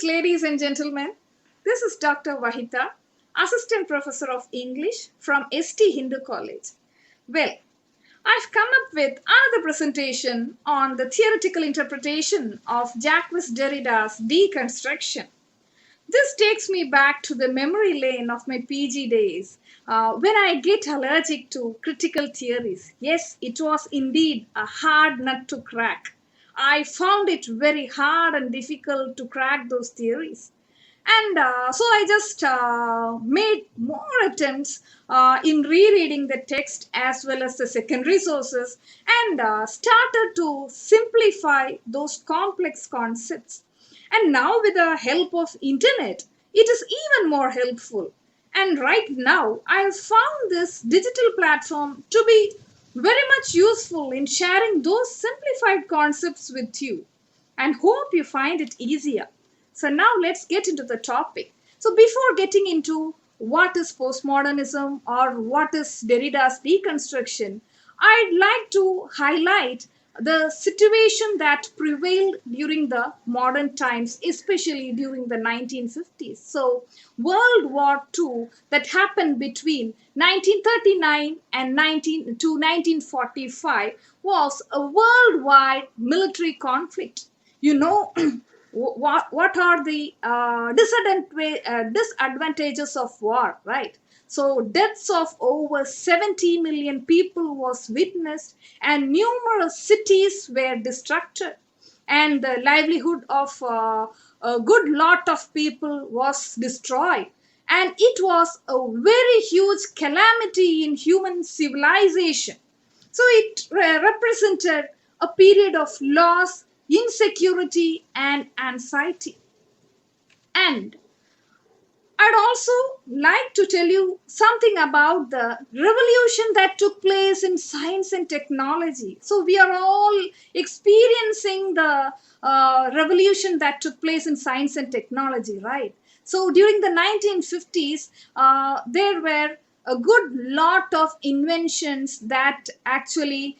ladies and gentlemen. This is Dr. Vahita, Assistant Professor of English from ST Hindu College. Well, I've come up with another presentation on the theoretical interpretation of Jacques Derrida's deconstruction. This takes me back to the memory lane of my PG days when I get allergic to critical theories. Yes, it was indeed a hard nut to crack. I found it very hard and difficult to crack those theories. And so I just made more attempts in rereading the text as well as the secondary sources and started to simplify those complex concepts. And now with the help of internet, it is even more helpful. And right now, I have found this digital platform to be very much useful in sharing those simplified concepts with you and hope you find it easier. So now let's get into the topic. So before getting into what is postmodernism or what is Derrida's deconstruction, I'd like to highlight the situation that prevailed during the modern times, especially during the 1950s. So World War II that happened between 1939 and 1945 was a worldwide military conflict. You know, what are the disadvantages of war, right? So deaths of over 70 million people was witnessed and numerous cities were destructed and the livelihood of a good lot of people was destroyed, and it was a very huge calamity in human civilization. So it represented a period of loss, insecurity, and anxiety. And I'd also like to tell you something about the revolution that took place in science and technology. So we are all experiencing the revolution that took place in science and technology, right? So during the 1950s, there were a good lot of inventions that actually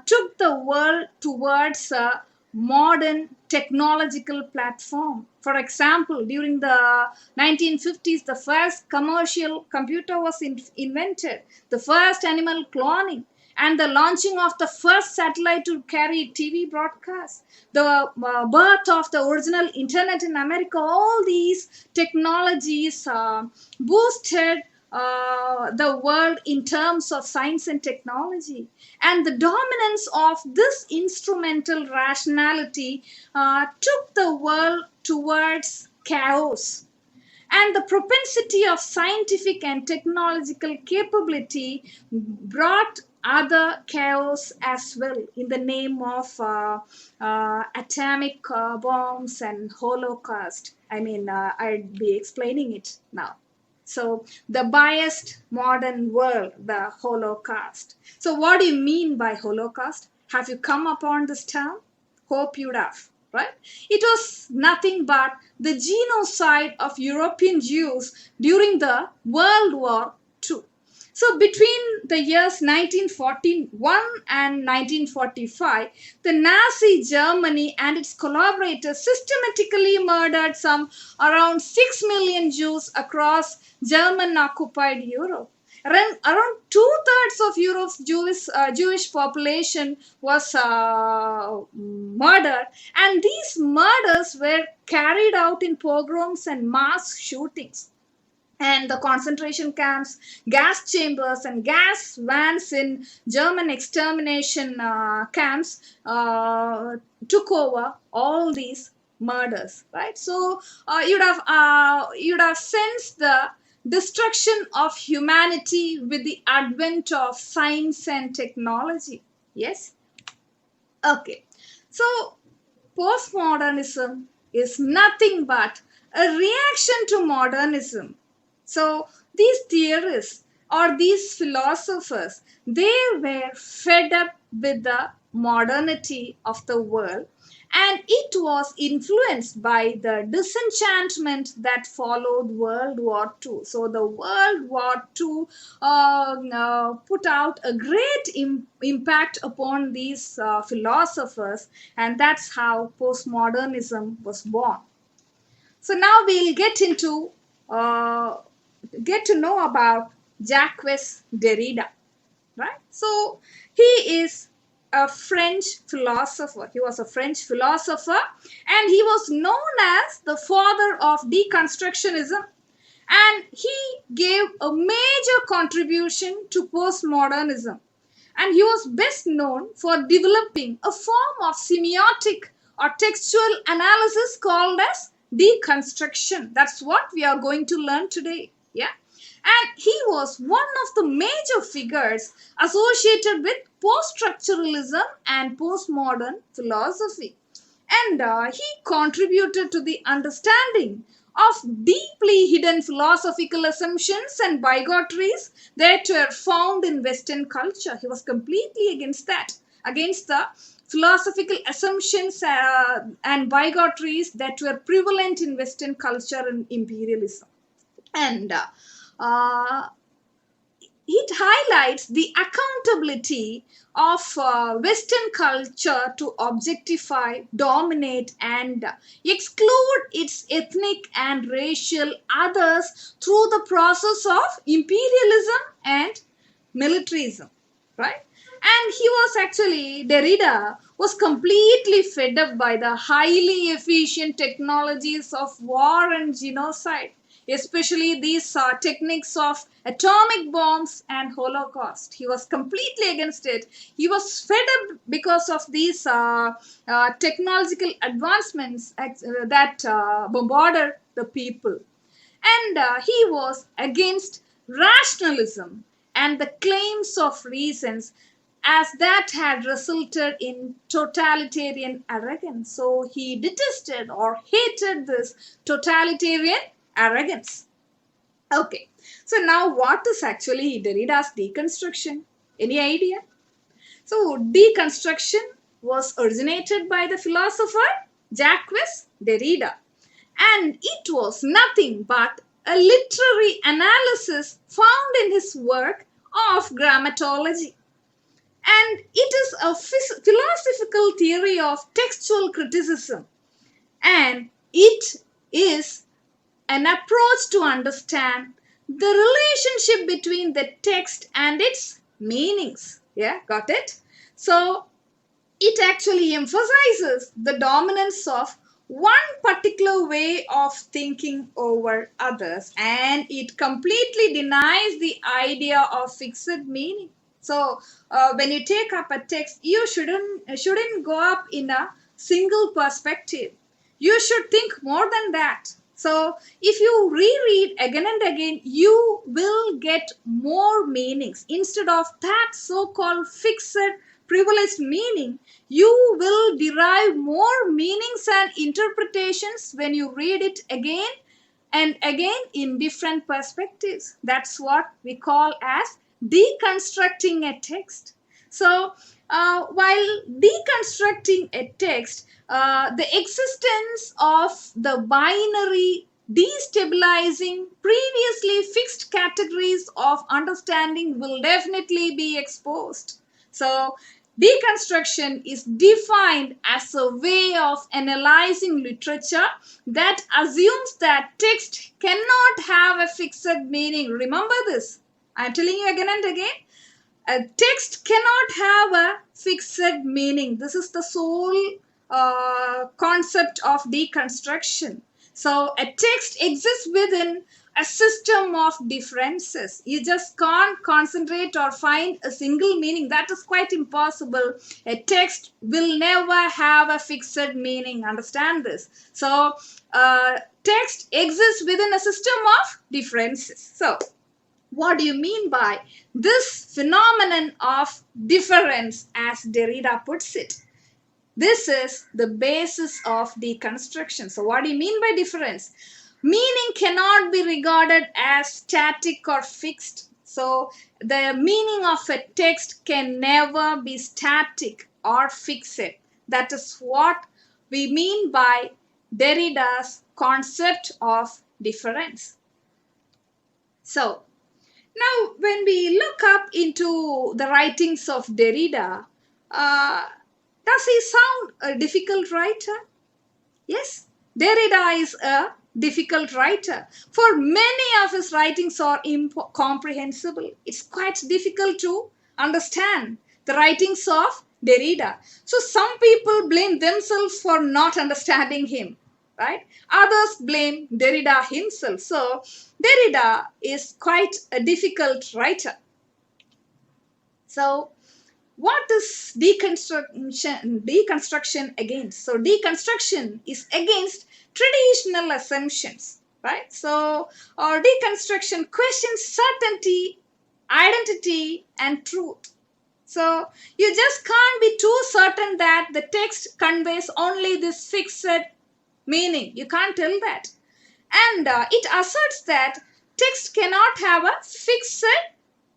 took the world towards a modern technological platform. For example, during the 1950s, the first commercial computer was invented, the first animal cloning, and the launching of the first satellite to carry TV broadcasts, the birth of the original internet in America. All these technologies boosted the world in terms of science and technology, and the dominance of this instrumental rationality took the world towards chaos, and the propensity of scientific and technological capability brought other chaos as well in the name of atomic bombs and Holocaust. I'd be explaining it now. So the biased modern world, the Holocaust. So what do you mean by Holocaust? Have you come upon this term? Hope you'd have, right? It was nothing but the genocide of European Jews during the World War II. So between the years 1941 and 1945, the Nazi Germany and its collaborators systematically murdered some around 6 million Jews across German-occupied Europe. Around two-thirds of Europe's Jewish population was murdered, and these murders were carried out in pogroms and mass shootings. And the concentration camps, gas chambers, and gas vans in German extermination camps took over all these murders, right? So you'd have sensed the destruction of humanity with the advent of science and technology. Yes? Okay. So postmodernism is nothing but a reaction to modernism. So these theorists or these philosophers, they were fed up with the modernity of the world, and it was influenced by the disenchantment that followed World War II. So the World War II put out a great impact upon these philosophers, and that's how postmodernism was born. So now we'll get to know about Jacques Derrida, right? So he is a French philosopher. He was a French philosopher, and he was known as the father of deconstructionism, and he gave a major contribution to postmodernism, and he was best known for developing a form of semiotic or textual analysis called as deconstruction. That's what we are going to learn today. Yeah. And he was one of the major figures associated with post-structuralism and postmodern philosophy. And he contributed to the understanding of deeply hidden philosophical assumptions and bigotries that were found in Western culture. He was completely against that, against the philosophical assumptions and bigotries that were prevalent in Western culture and imperialism. And uh, it highlights the accountability of Western culture to objectify, dominate, and exclude its ethnic and racial others through the process of imperialism and militarism, right? And he was actually, Derrida was completely fed up by the highly efficient technologies of war and genocide, especially these techniques of atomic bombs and Holocaust. He was completely against it. He was fed up because of these technological advancements that bombarded the people. And he was against rationalism and the claims of reasons, as that had resulted in totalitarian arrogance. So he detested or hated this totalitarian arrogance. Okay, so now what is actually Derrida's deconstruction? Any idea? So deconstruction was originated by the philosopher Jacques Derrida, and it was nothing but a literary analysis found in his work of grammatology. And it is a philosophical theory of textual criticism, and it is an approach to understand the relationship between the text and its meanings. Yeah, got it? So it actually emphasizes the dominance of one particular way of thinking over others, and it completely denies the idea of fixed meaning. So when you take up a text, you shouldn't go up in a single perspective. You should think more than that. So if you reread again and again, you will get more meanings instead of that so-called fixed privileged meaning. You will derive more meanings and interpretations when you read it again and again in different perspectives. That's what we call as deconstructing a text. So while deconstructing a text, the existence of the binary destabilizing previously fixed categories of understanding will definitely be exposed. So deconstruction is defined as a way of analyzing literature that assumes that text cannot have a fixed meaning. Remember this. I'm telling you again and again. A text cannot have a fixed meaning. This is the sole concept of deconstruction. So a text exists within a system of differences. You just can't concentrate or find a single meaning. That is quite impossible. A text will never have a fixed meaning. Understand this. So text exists within a system of differences. So what do you mean by this phenomenon of difference, as Derrida puts it? This is the basis of deconstruction. So what do you mean by difference? Meaning cannot be regarded as static or fixed. So the meaning of a text can never be static or fixed. That is what we mean by Derrida's concept of difference. So now, when we look up into the writings of Derrida, does he sound a difficult writer? Yes, Derrida is a difficult writer. For many of his writings are incomprehensible. It's quite difficult to understand the writings of Derrida. So some people blame themselves for not understanding him, right? Others blame Derrida himself. So Derrida is quite a difficult writer. So what is deconstruction against? So deconstruction is against traditional assumptions, right? So deconstruction questions certainty, identity, and truth. So you just can't be too certain that the text conveys only this fixed meaning. You can't tell that. And it asserts that text cannot have a fixed,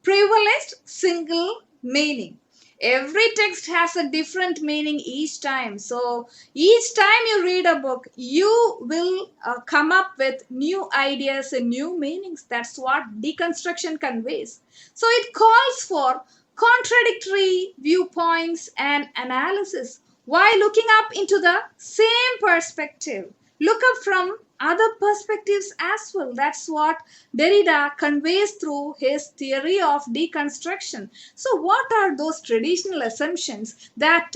privileged single meaning. Every text has a different meaning each time. So each time you read a book, you will come up with new ideas and new meanings. That's what deconstruction conveys. So it calls for contradictory viewpoints and analysis while looking up into the same perspective. Look up from other perspectives as well. That's what Derrida conveys through his theory of deconstruction. So, what are those traditional assumptions that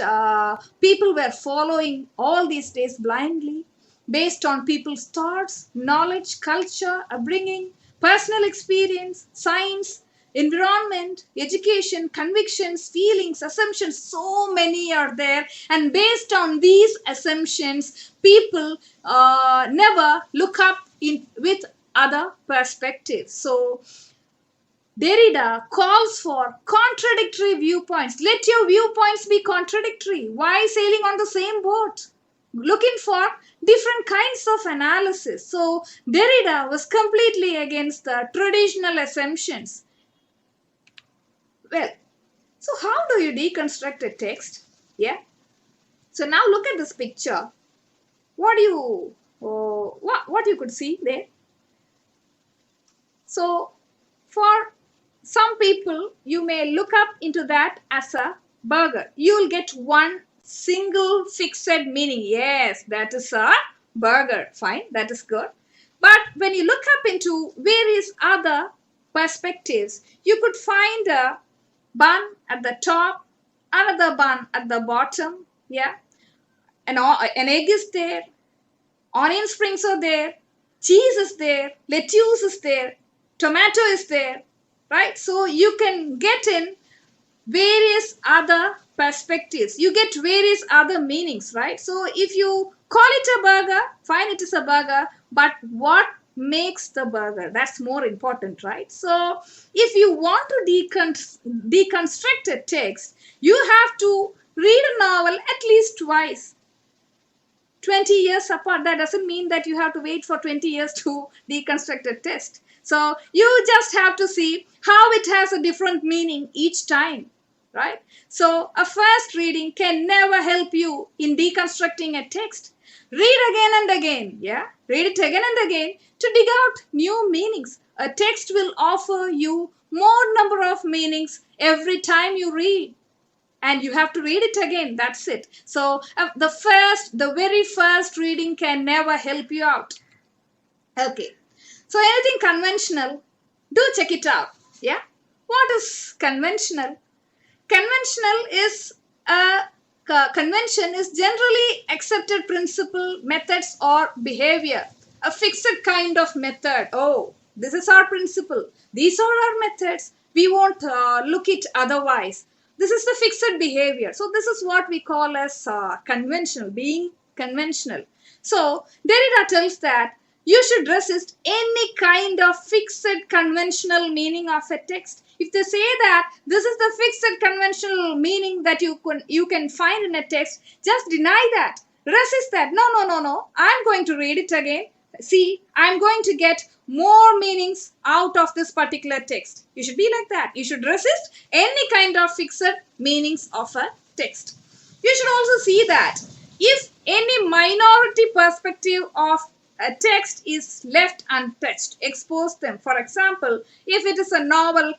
people were following all these days blindly based on people's thoughts, knowledge, culture, upbringing, personal experience, science, environment, education, convictions, feelings, assumptions? So many are there, and based on these assumptions, people never look up in with other perspectives. So Derrida calls for contradictory viewpoints. Let your viewpoints be contradictory. Why sailing on the same boat? Looking for different kinds of analysis. So Derrida was completely against the traditional assumptions. Well, so how do you deconstruct a text? Yeah. So now look at this picture. What do you what you could see there? So for some people, you may look up into that as a burger. You will get one single fixed meaning. Yes, that is a burger. Fine, that is good. But when you look up into various other perspectives, you could find a bun at the top, another bun at the bottom. Yeah, an egg is there, onion springs are there, cheese is there, lettuce is there, tomato is there, right? So you can get in various other perspectives. You get various other meanings, right? So if you call it a burger, fine, it is a burger, but what makes the burger? That's more important, right? So if you want to deconstruct a text, you have to read a novel at least twice. 20 years apart, that doesn't mean that you have to wait for 20 years to deconstruct a text. So you just have to see how it has a different meaning each time, right? So a first reading can never help you in deconstructing a text. Read again and again, yeah? Read it again and again to dig out new meanings. A text will offer you more number of meanings every time you read. And you have to read it again. That's it. So the very first reading can never help you out. Okay. So anything conventional, do check it out. Yeah. What is conventional? Conventional is convention is generally accepted principle, methods, or behavior. A fixed kind of method. Oh, this is our principle. These are our methods. We won't look it otherwise. This is the fixed behavior. So this is what we call as conventional, being conventional. So Derrida tells that you should resist any kind of fixed conventional meaning of a text. If they say that this is the fixed conventional meaning that you can find in a text, just deny that. Resist that. No. I'm going to read it again. See, I'm going to get more meanings out of this particular text. You should be like that. You should resist any kind of fixed meanings of a text. You should also see that if any minority perspective of a text is left untouched, expose them. For example, if it is a novel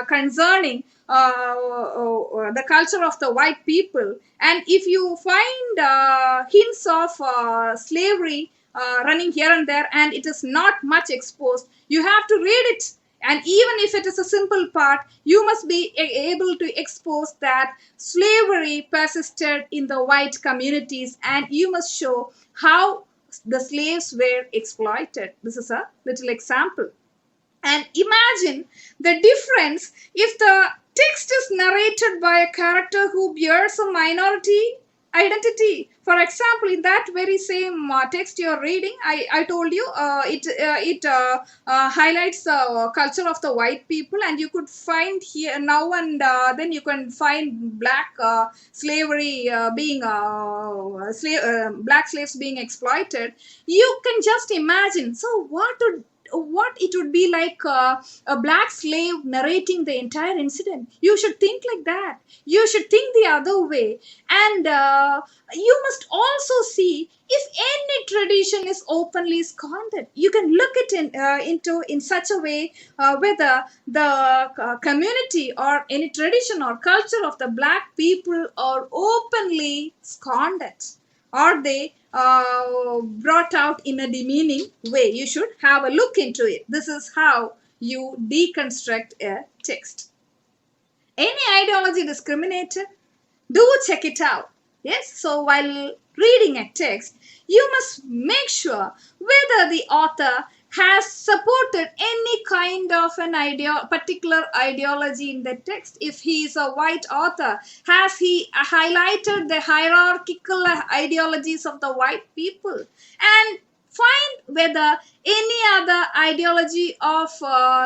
concerning the culture of the white people, and if you find hints of slavery running here and there, and it is not much exposed. You have to read it, and even if it is a simple part, you must be able to expose that slavery persisted in the white communities, and you must show how the slaves were exploited. This is a little example. And imagine the difference if the text is narrated by a character who bears a minority identity. For example, in that very same text you're reading, I told you it highlights the culture of the white people, and you could find here now and then you can find black slavery being black slaves being exploited. You can just imagine. So what it would be like a black slave narrating the entire incident. You should think like that. You should think the other way. And you must also see if any tradition is openly scorned. You can look it into in such a way whether the community or any tradition or culture of the black people are openly scorned. Are they brought out in a demeaning way? You should have a look into it. This is how you deconstruct a text. Any ideology discriminated? Do check it out. Yes, so while reading a text, you must make sure whether the author has supported any kind of an particular ideology in the text. If he is a white author, has he highlighted the hierarchical ideologies of the white people? And find whether any other ideology of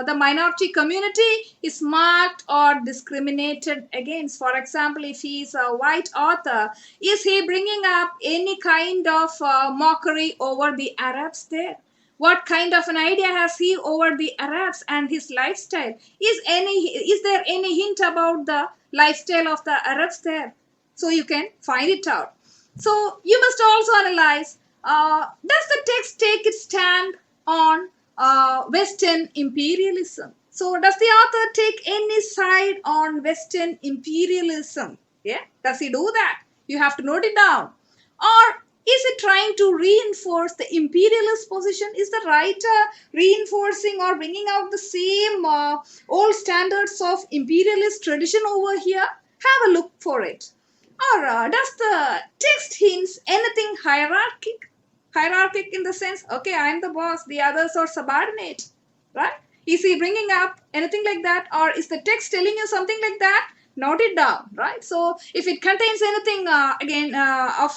the minority community is marked or discriminated against. For example, if he is a white author, is he bringing up any kind of mockery over the Arabs there? What kind of an idea has he over the Arabs and his lifestyle? Is there any hint about the lifestyle of the Arabs there? So you can find it out. So you must also analyze, does the text take its stand on Western imperialism? So does the author take any side on Western imperialism? Yeah, does he do that? You have to note it down. Or is it trying to reinforce the imperialist position? Is the writer reinforcing or bringing out the same old standards of imperialist tradition over here? Have a look for it. Or does the text hints anything hierarchic? Hierarchic in the sense, okay, I'm the boss, the others are subordinate, right? Is he bringing up anything like that? Or is the text telling you something like that? Note it down, right? So if it contains anything of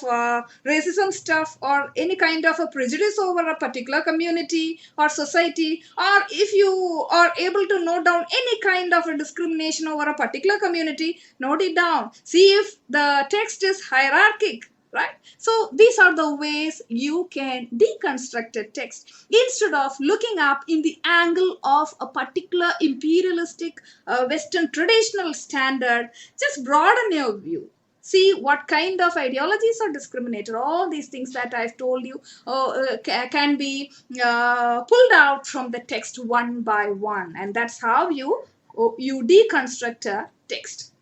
racism stuff or any kind of a prejudice over a particular community or society, or if you are able to note down any kind of a discrimination over a particular community, note it down. See if the text is hierarchic. Right? So these are the ways you can deconstruct a text. Instead of looking up in the angle of a particular imperialistic Western traditional standard, just broaden your view. See what kind of ideologies are discriminated. All these things that I've told you can be pulled out from the text one by one. And that's how you deconstruct a text.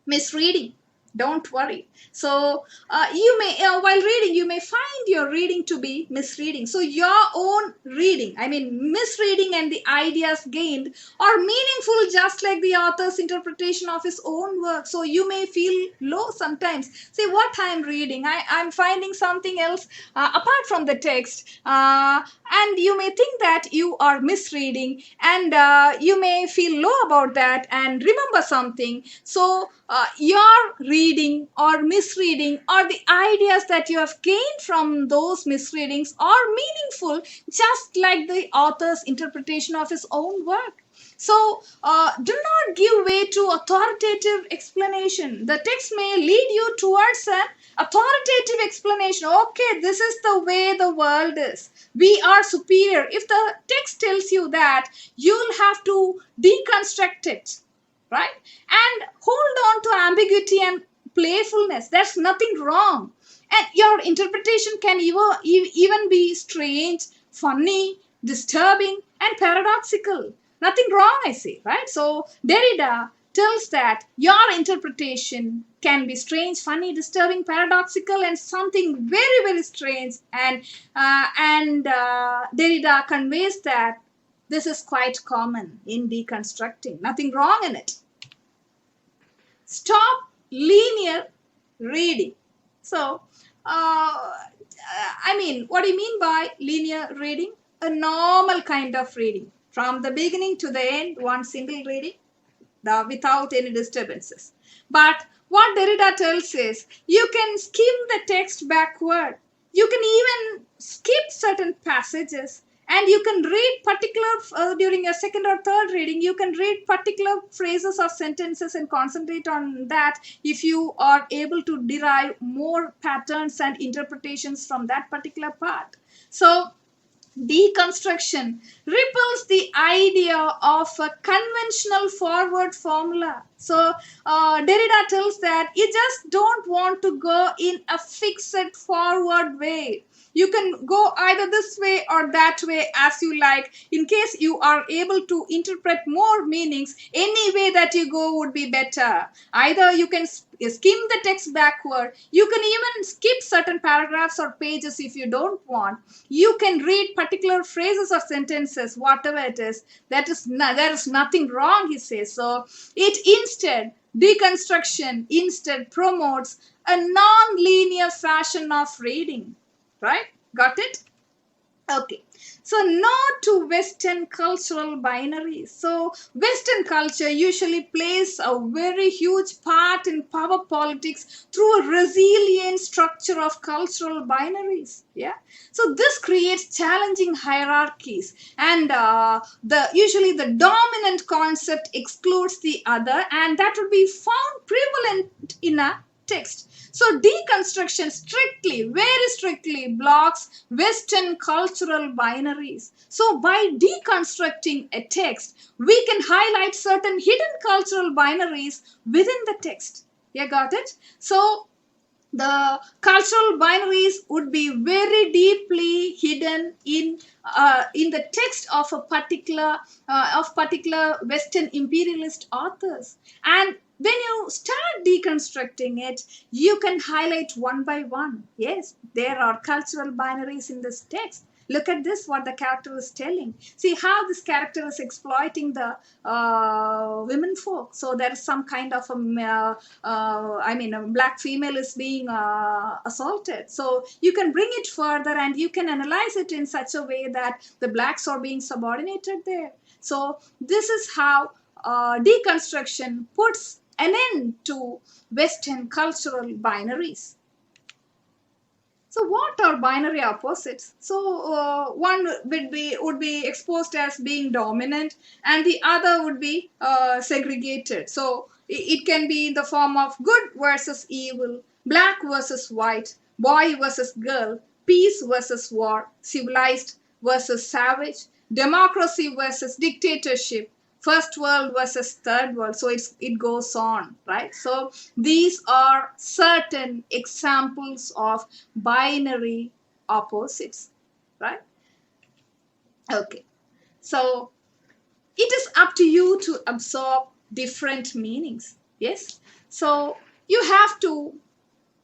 Misreading. Don't worry. So you may, while reading, you may find your reading to be misreading. So your own reading, I mean misreading, and the ideas gained are meaningful just like the author's interpretation of his own work. So you may feel low sometimes. Say what I'm reading, I'm finding something else apart from the text. And you may think that you are misreading, and you may feel low about that. And remember something. So your reading or misreading or the ideas that you have gained from those misreadings are meaningful just like the author's interpretation of his own work. So do not give way to authoritative explanation. The text may lead you towards an authoritative explanation. Okay, this is the way the world is. We are superior. If the text tells you that, you'll have to deconstruct it. Right? And hold on to ambiguity and playfulness. There's nothing wrong. And your interpretation can even be strange, funny, disturbing, and paradoxical. Nothing wrong, I say, right? So Derrida tells that your interpretation can be strange, funny, disturbing, paradoxical, and something very, very strange. And Derrida conveys that this is quite common in deconstructing. Nothing wrong in it. Stop linear reading. So, what do you mean by linear reading? A normal kind of reading. From the beginning to the end, one single reading without any disturbances. But what Derrida tells is you can skim the text backward. You can even skip certain passages, and you can read particular during your second or third reading. You can read particular phrases or sentences and concentrate on that if you are able to derive more patterns and interpretations from that particular part. So deconstruction repels the idea of a conventional forward formula. So Derrida tells that you just don't want to go in a fixed forward way. You can go either this way or that way as you like. In case you are able to interpret more meanings, any way that you go would be better. Either you can skim the text backward. You can even skip certain paragraphs or pages if you don't want. You can read particular phrases or sentences, whatever it is. There is nothing wrong, he says. So deconstruction instead promotes a non-linear fashion of reading. Right? Got it? Okay. So no to Western cultural binaries. So Western culture usually plays a very huge part in power politics through a resilient structure of cultural binaries. Yeah. So this creates challenging hierarchies, and usually the dominant concept excludes the other, and that would be found prevalent in a text. So deconstruction very strictly blocks Western cultural binaries. So by deconstructing a text, we can highlight certain hidden cultural binaries within the text. You got it? So the cultural binaries would be very deeply hidden in the text of a particular Western imperialist authors. And when you start deconstructing it, you can highlight one by one. Yes, there are cultural binaries in this text. Look at this, what the character is telling. See how this character is exploiting the women folk. So there is some kind of a black female is being assaulted. So you can bring it further and you can analyze it in such a way that the blacks are being subordinated there. So this is how deconstruction puts an end to Western cultural binaries. So what are binary opposites? So one would be exposed as being dominant, and the other would be segregated. So it can be in the form of good versus evil, black versus white, boy versus girl, peace versus war, civilized versus savage, democracy versus dictatorship, first world versus third world. So it goes on, right? So these are certain examples of binary opposites, right? Okay. So it is up to you to absorb different meanings. Yes. So you have to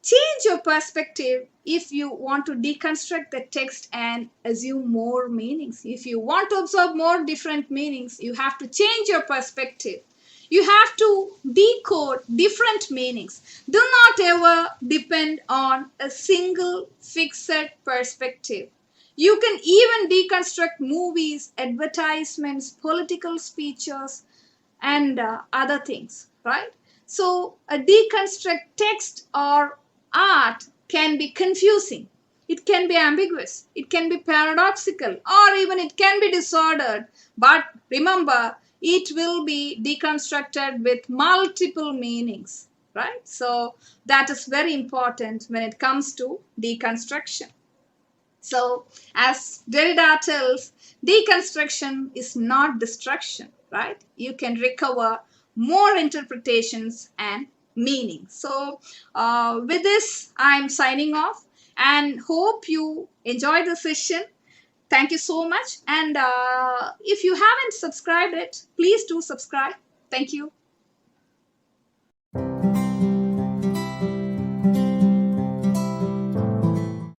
change your perspective if you want to deconstruct the text and assume more meanings. If you want to absorb more different meanings, you have to change your perspective. You have to decode different meanings. Do not ever depend on a single fixed perspective. You can even deconstruct movies, advertisements, political speeches, and other things, right? So a deconstruct text or art can be confusing. It can be ambiguous. It can be paradoxical, or even it can be disordered. But remember, it will be deconstructed with multiple meanings, right? So that is very important when it comes to deconstruction. So as Derrida tells, deconstruction is not destruction, right? You can recover more interpretations and meaning. So with this, I'm signing off and hope you enjoy the session. Thank you so much. And if you haven't subscribed it, please do subscribe. Thank you.